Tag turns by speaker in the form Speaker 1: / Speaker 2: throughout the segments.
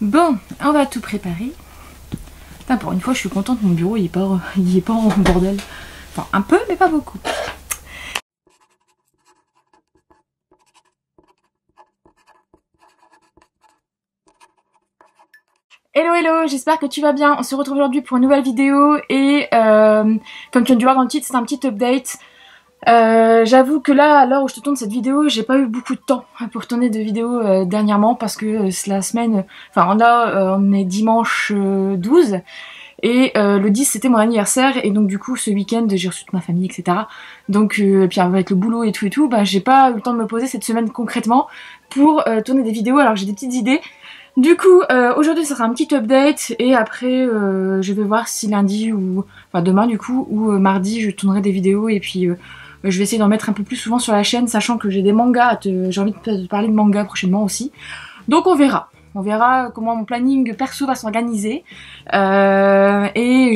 Speaker 1: Bon, on va tout préparer. Putain, pour une fois, je suis contente, mon bureau il est pas en bordel. Enfin, un peu, mais pas beaucoup. Hello hello, j'espère que tu vas bien. On se retrouve aujourd'hui pour une nouvelle vidéo et comme tu as dû voir dans le titre, c'est un petit update. J'avoue que là, à l'heure où je te tourne cette vidéo, j'ai pas eu beaucoup de temps pour tourner de vidéos dernièrement parce que c'est la semaine, enfin on est dimanche 12 et le 10 c'était mon anniversaire et donc du coup ce week-end j'ai reçu toute ma famille etc. Donc puis avec le boulot et tout, bah j'ai pas eu le temps de me poser cette semaine concrètement pour tourner des vidéos alors que j'ai des petites idées. Du coup, aujourd'hui ça sera un petit update et après je vais voir si lundi ou enfin demain du coup ou mardi je tournerai des vidéos et puis je vais essayer d'en mettre un peu plus souvent sur la chaîne sachant que j'ai des mangas, j'ai envie de te parler de mangas prochainement aussi. Donc on verra. On verra comment mon planning perso va s'organiser et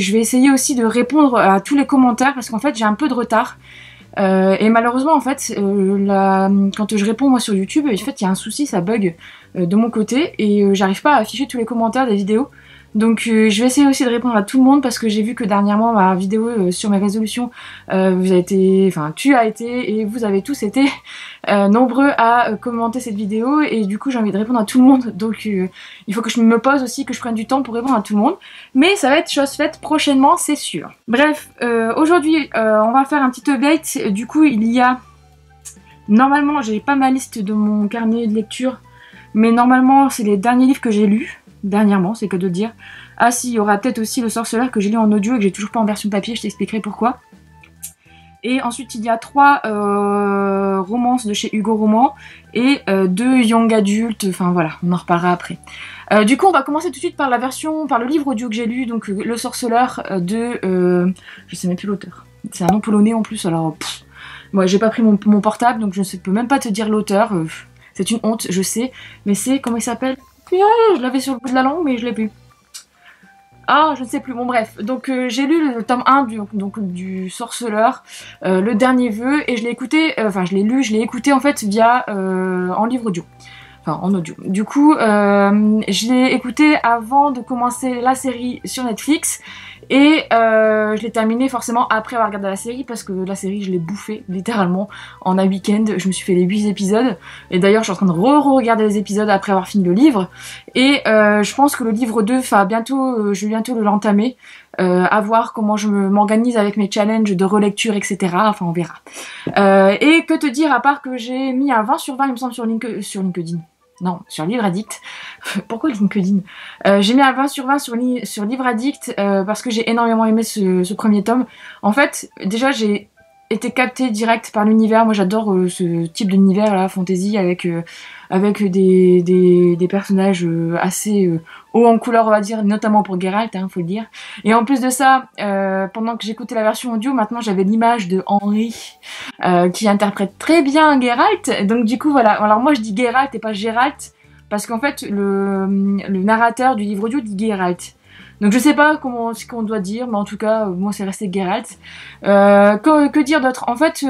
Speaker 1: je vais essayer aussi de répondre à tous les commentaires parce qu'en fait j'ai un peu de retard. Et malheureusement en fait quand je réponds moi sur YouTube en fait il y a un souci, ça bug de mon côté et j'arrive pas à afficher tous les commentaires des vidéos donc je vais essayer aussi de répondre à tout le monde parce que j'ai vu que dernièrement ma vidéo sur mes résolutions tu as été et vous avez tous été nombreux à commenter cette vidéo et du coup j'ai envie de répondre à tout le monde donc il faut que je me pose aussi, que je prenne du temps pour répondre à tout le monde mais ça va être chose faite prochainement c'est sûr. Bref, aujourd'hui on va faire un petit update. Du coup il y a normalement, j'ai pas ma liste de mon carnet de lecture mais normalement c'est les derniers livres que j'ai lus dernièrement, c'est que de dire. Ah si, il y aura peut-être aussi Le Sorceleur que j'ai lu en audio et que j'ai toujours pas en version papier, je t'expliquerai pourquoi. Et ensuite il y a 3 romances de chez Hugo Roman et 2 young adultes, enfin voilà, on en reparlera après. Du coup on va commencer tout de suite par le livre audio que j'ai lu, donc Le Sorceleur de... je sais même plus l'auteur. C'est un nom polonais en plus, alors... Moi j'ai pas pris mon portable donc je ne peux même pas te dire l'auteur. C'est une honte, je sais, mais c'est... comment il s'appelle? Je l'avais sur le bout de la langue mais je l'ai plus. Ah, je ne sais plus, bon bref. Donc j'ai lu le tome 1 du Sorceleur, le dernier vœu, et je l'ai écouté, je l'ai lu, je l'ai écouté en fait via en livre audio. Enfin en audio. Du coup, je l'ai écouté avant de commencer la série sur Netflix. Et je l'ai terminé forcément après avoir regardé la série parce que la série je l'ai bouffée littéralement en un week-end. Je me suis fait les 8 épisodes et d'ailleurs je suis en train de re-regarder les épisodes après avoir fini le livre et je pense que le livre 2, bientôt, je vais bientôt l'entamer, à voir comment je m'organise avec mes challenges de relecture etc. Enfin on verra. Et que te dire à part que j'ai mis un 20 sur 20 il me semble sur LinkedIn. Non, sur Livre Addict. Pourquoi LinkedIn? J'ai mis un 20 sur 20 sur Livre Addict parce que j'ai énormément aimé ce premier tome. En fait, déjà j'ai été captée direct par l'univers. Moi j'adore ce type d'univers là, fantasy, avec des personnages assez hauts en couleur on va dire, notamment pour Geralt, faut le dire. Et en plus de ça, pendant que j'écoutais la version audio, maintenant j'avais l'image de Henry qui interprète très bien Geralt. Donc du coup voilà, alors moi je dis Geralt et pas Geralt parce qu'en fait le narrateur du livre audio dit Geralt. Donc je sais pas ce qu'on doit dire, mais en tout cas moi c'est resté Geralt. Que dire d'autre? En fait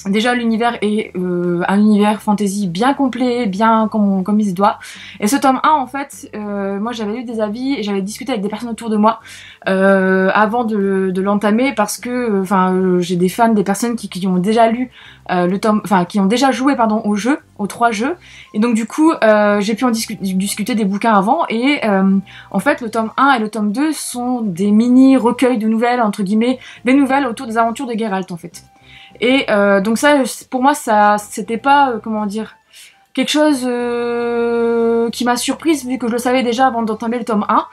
Speaker 1: déjà l'univers est un univers fantasy bien complet, bien comme il se doit. Et ce tome 1 en fait, moi j'avais lu des avis et j'avais discuté avec des personnes autour de moi avant de l'entamer parce que j'ai des fans, des personnes qui ont déjà lu le tome, qui ont déjà joué pardon au jeu, aux 3 jeux. Et donc du coup j'ai pu en discuter des bouquins avant et en fait le tome 1 et le tome 2 sont des mini recueils de nouvelles entre guillemets, des nouvelles autour des aventures de Geralt en fait. Et donc ça, pour moi, ça, c'était pas, comment dire, quelque chose qui m'a surprise vu que je le savais déjà avant d'entamer le tome 1.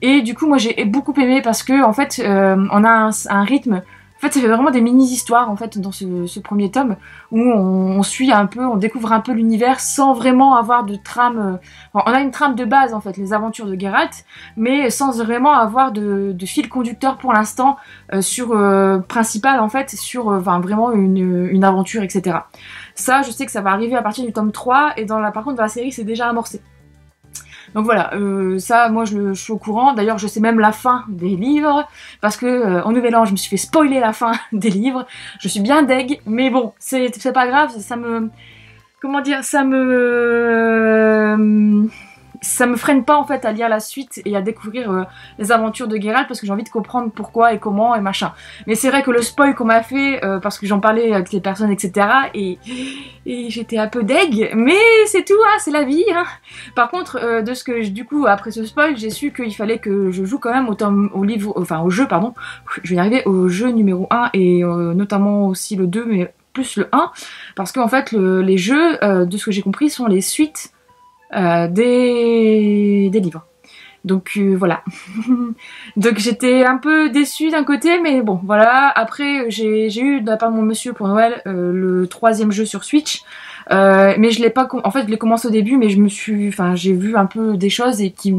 Speaker 1: Et du coup, moi, j'ai beaucoup aimé parce que, en fait, on a un rythme. En fait, ça fait vraiment des mini-histoires, en fait, dans ce premier tome, où on suit un peu, on découvre un peu l'univers sans vraiment avoir de trame. On a une trame de base, en fait, les aventures de Geralt, mais sans vraiment avoir de fil conducteur pour l'instant principal, en fait, sur vraiment une aventure, etc. Ça, je sais que ça va arriver à partir du tome 3, et par contre, dans la série, c'est déjà amorcé. Donc voilà, ça moi je suis au courant, d'ailleurs je sais même la fin des livres, parce que en Nouvel An je me suis fait spoiler la fin des livres, je suis bien deg, mais bon, c'est pas grave, ça me... comment dire, ça me... ça me freine pas en fait à lire la suite et à découvrir les aventures de Geralt parce que j'ai envie de comprendre pourquoi et comment et machin. Mais c'est vrai que le spoil qu'on m'a fait, parce que j'en parlais avec les personnes, etc. Et j'étais un peu deg, mais c'est tout, hein, c'est la vie. Hein. Par contre, de ce que du coup après ce spoil, j'ai su qu'il fallait que je joue quand même au jeu, pardon. Je vais y arriver au jeu numéro 1 et notamment aussi le 2, mais plus le 1, parce qu'en fait les jeux, de ce que j'ai compris, sont les suites des livres. Donc voilà. Donc j'étais un peu déçue d'un côté, mais bon voilà. Après j'ai eu de la part de mon monsieur pour Noël le 3e jeu sur Switch. Mais je l'ai pas, en fait je l'ai commencé au début, mais j'ai vu un peu des choses et je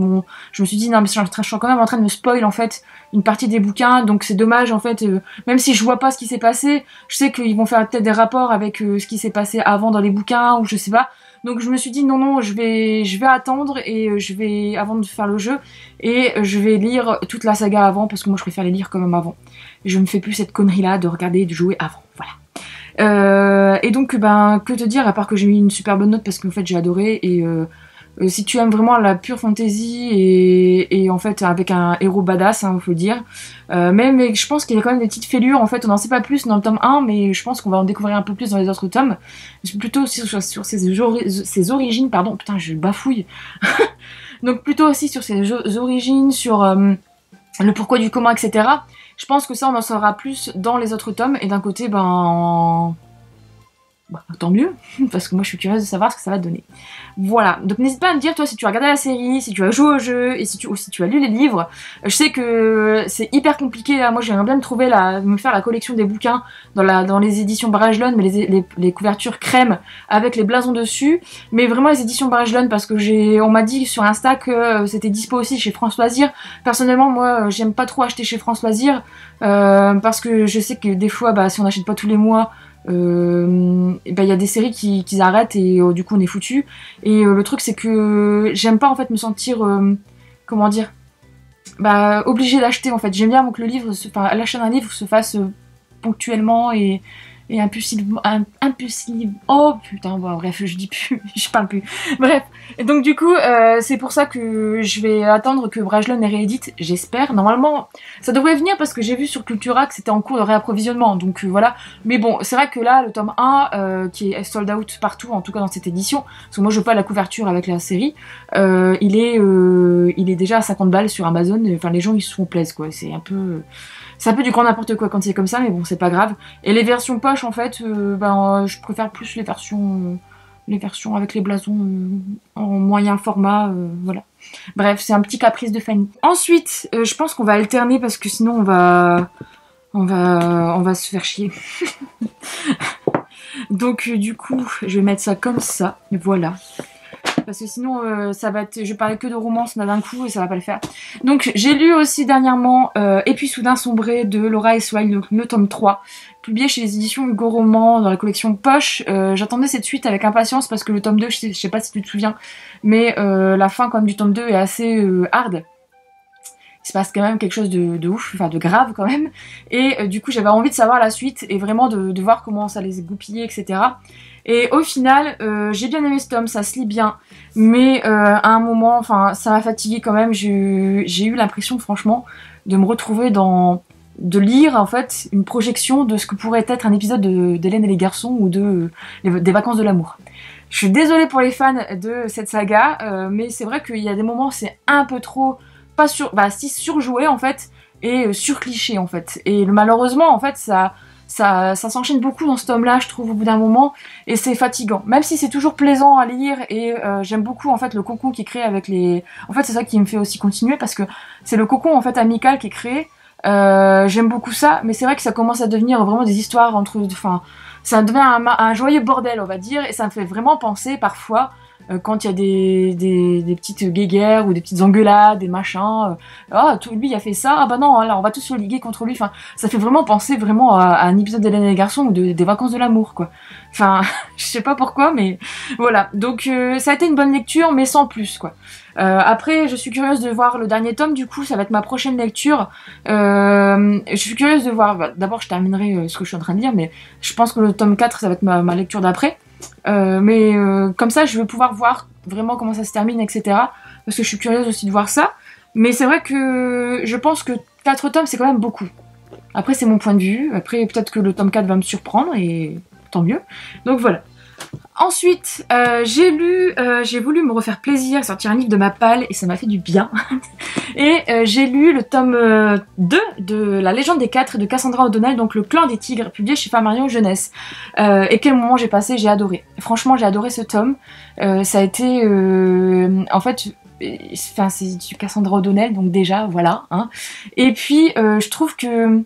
Speaker 1: me suis dit non mais je suis quand même en train de me spoil en fait une partie des bouquins, donc c'est dommage en fait, même si je vois pas ce qui s'est passé, je sais qu'ils vont faire peut-être des rapports avec ce qui s'est passé avant dans les bouquins ou je sais pas. Donc je me suis dit non, je vais attendre et je vais, avant de faire le jeu, et je vais lire toute la saga avant parce que moi je préfère les lire quand même avant. Je me fais plus cette connerie là de regarder et de jouer avant, voilà. Et donc que te dire à part que j'ai mis une super bonne note parce qu'en fait j'ai adoré et si tu aimes vraiment la pure fantasy et en fait avec un héros badass, hein, faut le dire, mais je pense qu'il y a quand même des petites fêlures, en fait on n'en sait pas plus dans le tome 1 mais je pense qu'on va en découvrir un peu plus dans les autres tomes, plutôt aussi sur ses origines, pardon, putain je bafouille donc plutôt aussi sur ses origines, sur le pourquoi du comment, etc. Je pense que ça on en saura plus dans les autres tomes et d'un côté tant mieux, parce que moi je suis curieuse de savoir ce que ça va donner. Voilà, donc n'hésite pas à me dire toi si tu as regardé la série, si tu as joué au jeu, et si tu as lu les livres. Je sais que c'est hyper compliqué là, moi j'aimerais bien me faire la collection des bouquins dans les éditions Brajlon, mais les couvertures crème avec les blasons dessus, mais vraiment les éditions Brajlon parce que on m'a dit sur Insta que c'était dispo aussi chez France Loisirs. Personnellement moi j'aime pas trop acheter chez France Loisirs, parce que je sais que des fois si on n'achète pas tous les mois, y a des séries qui arrêtent et du coup on est foutu. Et le truc c'est que j'aime pas en fait me sentir comment dire, obligée d'acheter en fait. J'aime bien que le livre, l'achat d'un livre se fasse ponctuellement et impulsivement. Oh putain, bon, bref, je parle plus. Bref, et donc du coup, c'est pour ça que je vais attendre que Brajlon ait réédite, j'espère. Normalement, ça devrait venir parce que j'ai vu sur Cultura que c'était en cours de réapprovisionnement, donc voilà. Mais bon, c'est vrai que là, le tome 1, qui est sold out partout, en tout cas dans cette édition, parce que moi je veux pas la couverture avec la série, il est déjà à 50 balles sur Amazon, enfin les gens ils se font plaisir quoi, c'est un peu du grand n'importe quoi quand c'est comme ça, mais bon c'est pas grave. Et les versions poche en fait, je préfère plus les versions avec les blasons en moyen format, voilà. Bref, c'est un petit caprice de Fanny. Ensuite, je pense qu'on va alterner parce que sinon on va se faire chier. Donc du coup, je vais mettre ça comme ça, voilà. Parce que sinon, ça va être... je parlais que de romance d'un coup et ça va pas le faire. Donc j'ai lu aussi dernièrement Et puis soudain sombré de Laura Eswell, donc le tome 3, publié chez les éditions Hugo Roman dans la collection Poche. J'attendais cette suite avec impatience parce que le tome 2, je sais pas si tu te souviens, mais la fin quand même du tome 2 est assez hard. Il se passe quand même quelque chose de ouf, enfin de grave quand même. Et du coup j'avais envie de savoir la suite et vraiment de voir comment ça les goupillait, etc. Et au final, j'ai bien aimé ce tome, ça se lit bien. Mais à un moment, enfin ça m'a fatiguée quand même. J'ai eu l'impression franchement de me retrouver de lire en fait une projection de ce que pourrait être un épisode d'Hélène et les garçons ou des vacances de l'amour. Je suis désolée pour les fans de cette saga, mais c'est vrai qu'il y a des moments c'est un peu trop... si surjoué en fait et surcliché en fait, et malheureusement en fait ça s'enchaîne beaucoup dans ce tome là je trouve au bout d'un moment et c'est fatigant, même si c'est toujours plaisant à lire et j'aime beaucoup en fait le cocon qui est créé avec en fait c'est ça qui me fait aussi continuer parce que c'est le cocon en fait amical qui est créé, j'aime beaucoup ça, mais c'est vrai que ça commence à devenir vraiment des histoires ça devient un joyeux bordel on va dire, et ça me fait vraiment penser parfois quand il y a des petites guéguerres ou des petites engueulades, des machins, lui il a fait ça, ah bah non, là on va tous se liguer contre lui, enfin ça fait vraiment penser vraiment à un épisode d'Hélène et les garçons ou des vacances de l'amour quoi. Enfin, je sais pas pourquoi, mais voilà. Donc ça a été une bonne lecture, mais sans plus quoi. Après, je suis curieuse de voir le dernier tome, du coup ça va être ma prochaine lecture. Je suis curieuse de voir, d'abord je terminerai ce que je suis en train de lire, mais je pense que le tome 4 ça va être ma lecture d'après. Mais comme ça je vais pouvoir voir vraiment comment ça se termine, etc. Parce que je suis curieuse aussi de voir ça. Mais c'est vrai que je pense que 4 tomes, c'est quand même beaucoup. Après, c'est mon point de vue. Après, peut-être que le tome 4 va me surprendre, et tant mieux. Donc voilà. Ensuite, j'ai voulu me refaire plaisir, sortir un livre de ma palle, et ça m'a fait du bien. Et j'ai lu le tome 2 de La Légende des 4 de Cassandra O'Donnell, donc Le Clan des Tigres, publié chez Flammarion Jeunesse. Et quel moment j'ai passé, j'ai adoré. Franchement, j'ai adoré ce tome. Ça a été... en fait... Enfin, c'est du Cassandra O'Donnell, donc déjà, voilà. Hein. Et puis, je trouve que...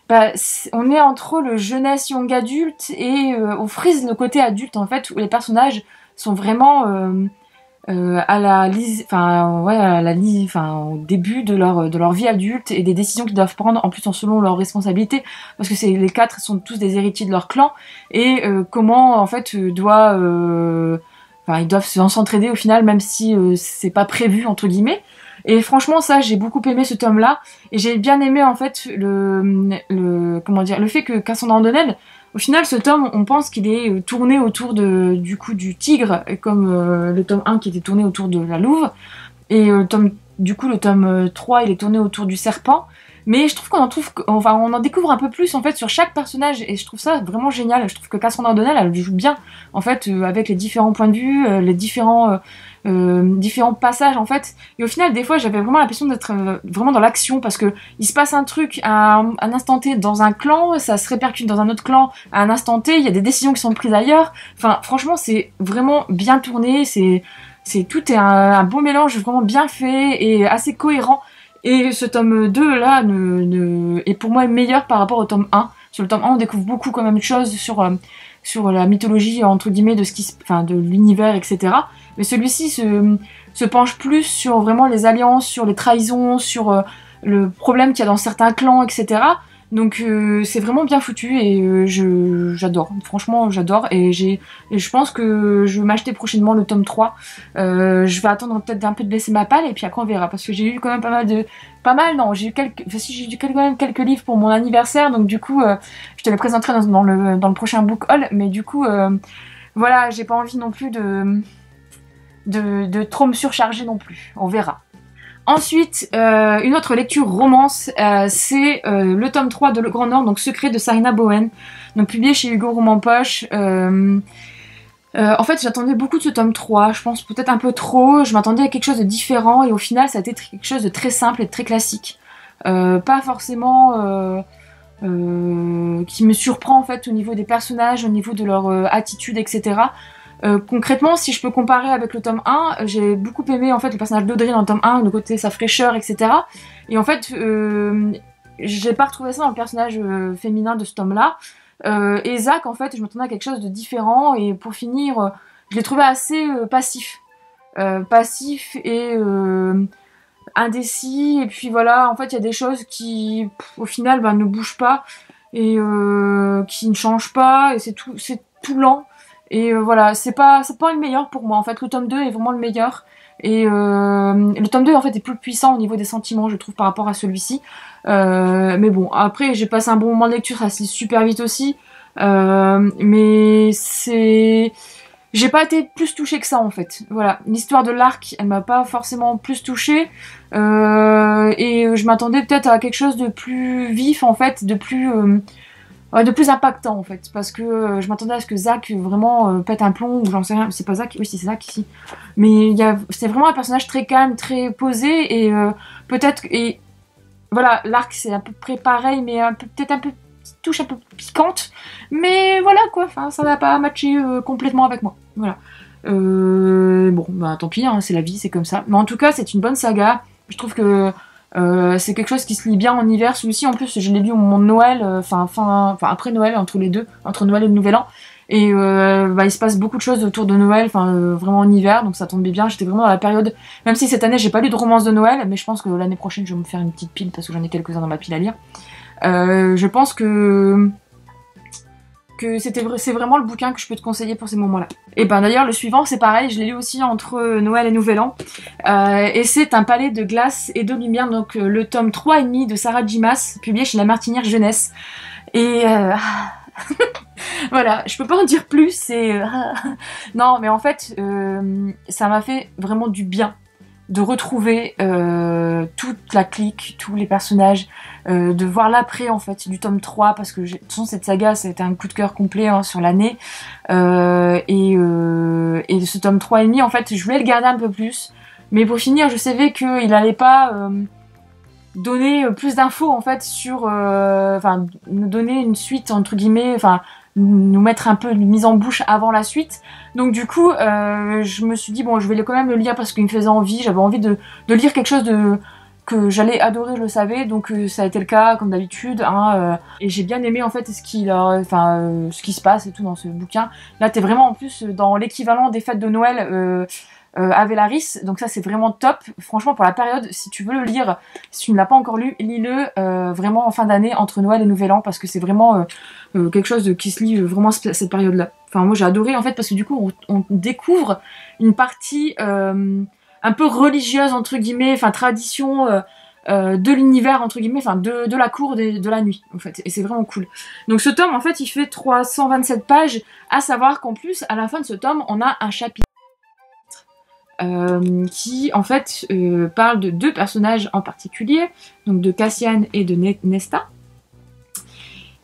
Speaker 1: Bah, on est entre le jeunesse young adulte et on frise le côté adulte en fait où les personnages sont vraiment à la enfin ouais à la enfin au début de leur vie adulte et des décisions qu'ils doivent prendre en plus en selon leurs responsabilités parce que les 4 sont tous des héritiers de leur clan et comment en fait enfin ils doivent s'entraider au final même si c'est pas prévu entre guillemets. Et franchement, ça, j'ai beaucoup aimé ce tome-là. Et j'ai bien aimé, en fait, comment dire, le fait que Cassandra O'Donnell, au final, ce tome, on pense qu'il est tourné autour du du tigre, comme le tome 1 qui était tourné autour de la louve. Et le tome 3, il est tourné autour du serpent. Mais je trouve on en découvre un peu plus en fait sur chaque personnage et je trouve ça vraiment génial. Je trouve que Cassandra O'Donnell elle joue bien en fait avec les différents points de vue, les différents passages en fait. Et au final des fois j'avais vraiment l'impression d'être vraiment dans l'action parce que il se passe un truc à un instant T dans un clan, ça se répercute dans un autre clan à un instant T. Il y a des décisions qui sont prises ailleurs. Enfin franchement c'est vraiment bien tourné. Tout est un bon mélange vraiment bien fait et assez cohérent. Et ce tome 2 là est pour moi meilleur par rapport au tome 1. Sur le tome 1 on découvre beaucoup quand même de choses sur la mythologie entre guillemets de l'univers etc. Mais celui-ci se penche plus sur vraiment les alliances, sur les trahisons, sur le problème qu'il y a dans certains clans etc. Donc c'est vraiment bien foutu et j'adore, franchement j'adore et je pense que je vais m'acheter prochainement le tome 3. Je vais attendre peut-être un peu de laisser ma palle et puis après on verra parce que j'ai eu quand même j'ai eu quand même quelques livres pour mon anniversaire donc du coup je te les présenterai dans le prochain book haul mais du coup voilà j'ai pas envie non plus de trop me surcharger non plus, on verra. Ensuite, une autre lecture romance, c'est le tome 3 de Le Grand Nord, donc Secret de Sarina Bowen, donc publié chez Hugo Roman Poche. En fait, j'attendais beaucoup de ce tome 3, je pense peut-être un peu trop, je m'attendais à quelque chose de différent, et au final, ça a été quelque chose de très simple et de très classique. Pas forcément... qui me surprend en fait au niveau des personnages, au niveau de leur attitude, etc. Concrètement, si je peux comparer avec le tome 1, j'ai beaucoup aimé en fait le personnage d'Audrey dans le tome 1, le côté sa fraîcheur, etc. Et en fait, j'ai pas retrouvé ça dans le personnage féminin de ce tome-là. Et Zach, en fait, je m'attendais à quelque chose de différent. Et pour finir, je l'ai trouvé assez passif. Passif et indécis. Et puis voilà, en fait, il y a des choses qui, au final, ne bougent pas. Et qui ne changent pas. Et c'est tout lent. Et voilà, c'est pas le meilleur pour moi. En fait, le tome 2 est vraiment le meilleur. Et le tome 2, en fait, est plus puissant au niveau des sentiments, je trouve, par rapport à celui-ci. Mais bon, après, j'ai passé un bon moment de lecture, ça se lit super vite aussi. Mais j'ai pas été plus touchée que ça, en fait. Voilà, l'histoire de l'arc, elle m'a pas forcément plus touchée. Et je m'attendais peut-être à quelque chose de plus vif, en fait, de plus impactant en fait parce que je m'attendais à ce que Zach vraiment pète un plomb ou j'en sais rien, c'est pas Zach, oui c'est Zach ici, mais c'est vraiment un personnage très calme, très posé et peut-être et voilà l'arc c'est à peu près pareil mais peut-être un peu touche un peu piquante mais voilà quoi, enfin ça n'a pas matché complètement avec moi, voilà. Bon bah tant pis hein, c'est la vie, c'est comme ça, mais en tout cas c'est une bonne saga, je trouve que c'est quelque chose qui se lit bien en hiver. Celui-ci en plus je l'ai lu au moment de Noël, enfin après Noël, entre les deux, entre Noël et le Nouvel An. Et il se passe beaucoup de choses autour de Noël, vraiment en hiver, donc ça tombait bien. J'étais vraiment dans la période, même si cette année j'ai pas lu de romance de Noël, mais je pense que l'année prochaine je vais me faire une petite pile parce que j'en ai quelques-uns dans ma pile à lire. Je pense que c'est vraiment le bouquin que je peux te conseiller pour ces moments-là. Et ben d'ailleurs le suivant c'est pareil, je l'ai lu aussi entre Noël et Nouvel An. Et c'est Un palais de glace et de lumière, donc le tome 3,5 de Sarah J. Maas, publié chez La Martinière Jeunesse. Et Voilà, je peux pas en dire plus, c'est... non, mais en fait, ça m'a fait vraiment du bien de retrouver toute la clique, tous les personnages, de voir l'après en fait du tome 3, parce que de toute façon cette saga c'était un coup de cœur complet hein, sur l'année, et ce tome 3 et demi en fait je voulais le garder un peu plus, mais pour finir je savais qu'il allait pas donner plus d'infos en fait sur, enfin nous donner une suite entre guillemets, enfin nous mettre un peu une mise en bouche avant la suite. Donc du coup, je me suis dit bon, je vais quand même le lire parce qu'il me faisait envie. J'avais envie de lire quelque chose que j'allais adorer, je le savais. Donc ça a été le cas comme d'habitude. Hein, et j'ai bien aimé en fait ce qui se passe et tout dans ce bouquin. Là, t'es vraiment en plus dans l'équivalent des fêtes de Noël. Avelaris, donc ça c'est vraiment top. Franchement pour la période, si tu veux le lire, si tu ne l'as pas encore lu, lis-le vraiment en fin d'année entre Noël et Nouvel An, parce que c'est vraiment quelque chose qui se lit vraiment cette période-là. Enfin moi j'ai adoré en fait, parce que du coup on découvre une partie un peu religieuse entre guillemets, enfin tradition de l'univers entre guillemets, enfin de la cour de la nuit en fait, et c'est vraiment cool. Donc ce tome en fait il fait 327 pages, à savoir qu'en plus à la fin de ce tome on a un chapitre qui en fait parle de deux personnages en particulier, donc de Cassian et de Nesta.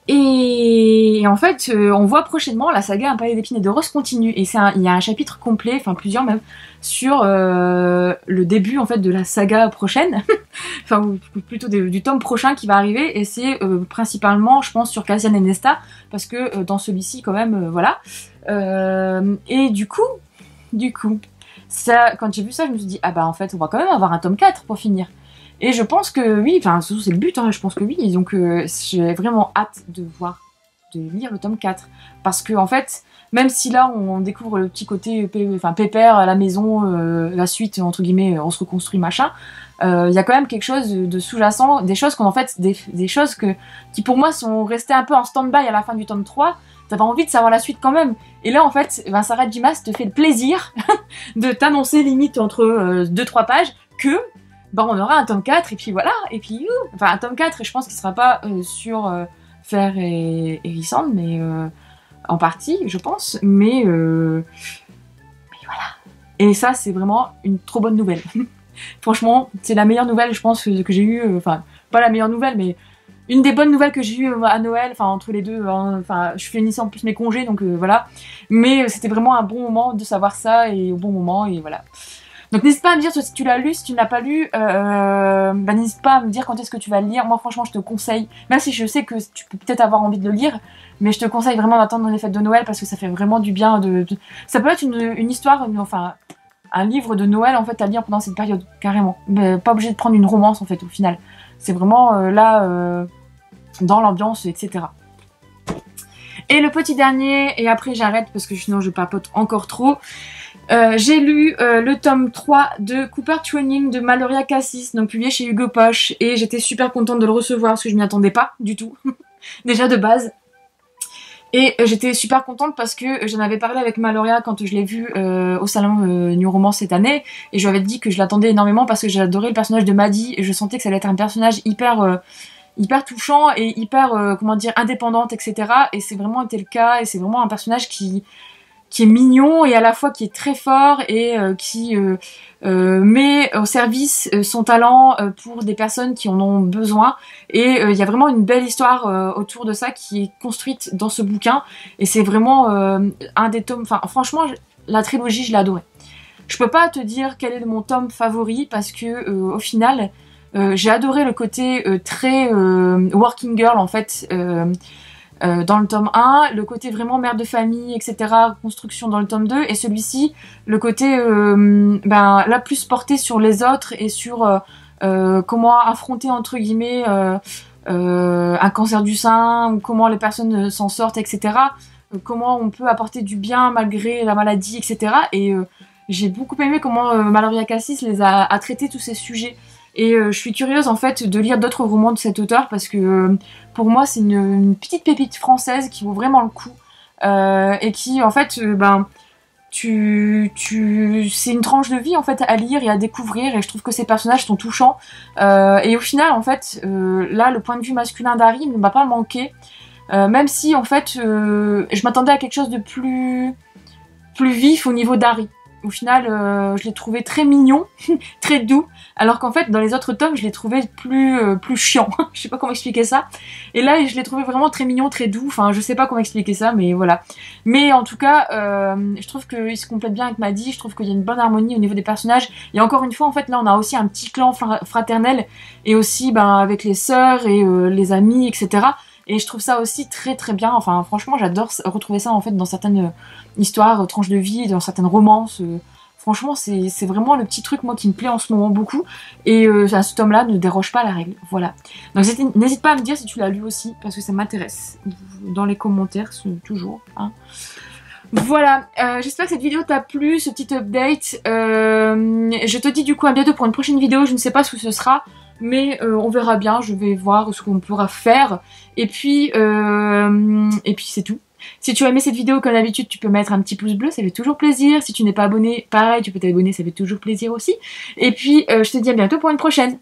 Speaker 1: Et en fait, on voit prochainement la saga Un palais d'épines et de roses continue, et il y a un chapitre complet, enfin plusieurs même, sur le début en fait de la saga prochaine, enfin ou plutôt du tome prochain qui va arriver, et c'est principalement, je pense, sur Cassian et Nesta, parce que dans celui-ci quand même, voilà. Et du coup, ça, quand j'ai vu ça, je me suis dit, ah bah en fait, on va quand même avoir un tome 4 pour finir. Et je pense que oui, enfin, c'est le but, hein, je pense que oui. Donc j'ai vraiment hâte de lire le tome 4. Parce que en fait, même si là, on découvre le petit côté pépère à la maison, la suite, entre guillemets, on se reconstruit, machin, il y a quand même quelque chose de sous-jacent, des choses des choses qui pour moi sont restées un peu en stand-by à la fin du tome 3. T'avais envie de savoir la suite quand même. Et là, en fait, Sarah J. Maas te fait le plaisir de t'annoncer limite entre 2-3 pages que on aura un tome 4, et puis voilà, et puis enfin un tome 4, et je pense qu'il sera pas sur Fer et Rysand, mais en partie, je pense, mais voilà. Et ça, c'est vraiment une trop bonne nouvelle. Franchement, c'est la meilleure nouvelle, je pense, que j'ai eue, enfin, pas la meilleure nouvelle, mais une des bonnes nouvelles que j'ai eues à Noël, enfin entre les deux, enfin je finissais en plus mes congés, donc voilà. Mais c'était vraiment un bon moment de savoir ça, et au bon moment, et voilà. Donc n'hésite pas à me dire si tu l'as lu, si tu ne l'as pas lu, n'hésite pas à me dire quand est-ce que tu vas le lire. Moi franchement je te conseille, même si je sais que tu peux peut-être avoir envie de le lire, mais je te conseille vraiment d'attendre les fêtes de Noël, parce que ça fait vraiment du bien ça peut être une histoire, enfin un livre de Noël en fait à lire pendant cette période, carrément. Mais pas obligé de prendre une romance en fait au final. C'est vraiment là dans l'ambiance, etc. Et le petit dernier, et après j'arrête parce que sinon je papote encore trop. J'ai lu le tome 3 de Cooper Training de Maloria Cassis, donc publié chez Hugo Poche, et j'étais super contente de le recevoir parce que je m'y attendais pas du tout, déjà de base. Et j'étais super contente parce que j'en avais parlé avec Maloria quand je l'ai vu au salon New Romance cette année, et je lui avais dit que je l'attendais énormément parce que j'adorais le personnage de Maddie, et je sentais que ça allait être un personnage hyper touchant et hyper, comment dire, indépendante, etc. Et c'est vraiment été le cas, et c'est vraiment un personnage qui est mignon et à la fois qui est très fort, et qui met au service son talent pour des personnes qui en ont besoin. Et il y a vraiment une belle histoire autour de ça qui est construite dans ce bouquin, et c'est vraiment un des tomes, enfin franchement la trilogie je l'ai adorée. Je peux pas te dire quel est mon tome favori, parce que au final j'ai adoré le côté très working girl en fait, dans le tome 1, le côté vraiment mère de famille, etc., construction dans le tome 2, et celui-ci, le côté là plus porté sur les autres, et sur comment affronter entre guillemets un cancer du sein, ou comment les personnes s'en sortent, etc., comment on peut apporter du bien malgré la maladie, etc. Et j'ai beaucoup aimé comment Maloria Cassis a traité tous ces sujets. Et je suis curieuse en fait de lire d'autres romans de cet auteur, parce que pour moi c'est une petite pépite française qui vaut vraiment le coup, et qui en fait c'est une tranche de vie en fait à lire et à découvrir, et je trouve que ces personnages sont touchants, et au final en fait là le point de vue masculin d'Harry ne m'a pas manqué. Même si en fait je m'attendais à quelque chose de plus vif au niveau d'Harry. Au final, je l'ai trouvé très mignon, très doux, alors qu'en fait, dans les autres tomes, je l'ai trouvé plus chiant. Je sais pas comment expliquer ça. Et là, je l'ai trouvé vraiment très mignon, très doux. Enfin, je sais pas comment expliquer ça, mais voilà. Mais en tout cas, je trouve qu'il se complète bien avec Maddie. Je trouve qu'il y a une bonne harmonie au niveau des personnages. Et encore une fois, en fait, là, on a aussi un petit clan fraternel, et aussi, avec les sœurs et les amis, etc. Et je trouve ça aussi très très bien. Enfin, franchement, j'adore retrouver ça en fait dans certaines histoires, tranches de vie, dans certaines romances. Franchement, c'est vraiment le petit truc moi qui me plaît en ce moment beaucoup. Et ce tome-là ne déroge pas à la règle. Voilà. Donc n'hésite pas à me dire si tu l'as lu aussi, parce que ça m'intéresse. Dans les commentaires, toujours. Hein. Voilà, j'espère que cette vidéo t'a plu, ce petit update. Je te dis du coup à bientôt pour une prochaine vidéo. Je ne sais pas ce que ce sera. Mais on verra bien, je vais voir ce qu'on pourra faire. Et puis c'est tout. Si tu as aimé cette vidéo, comme d'habitude, tu peux mettre un petit pouce bleu, ça fait toujours plaisir. Si tu n'es pas abonné, pareil, tu peux t'abonner, ça fait toujours plaisir aussi. Et puis, je te dis à bientôt pour une prochaine.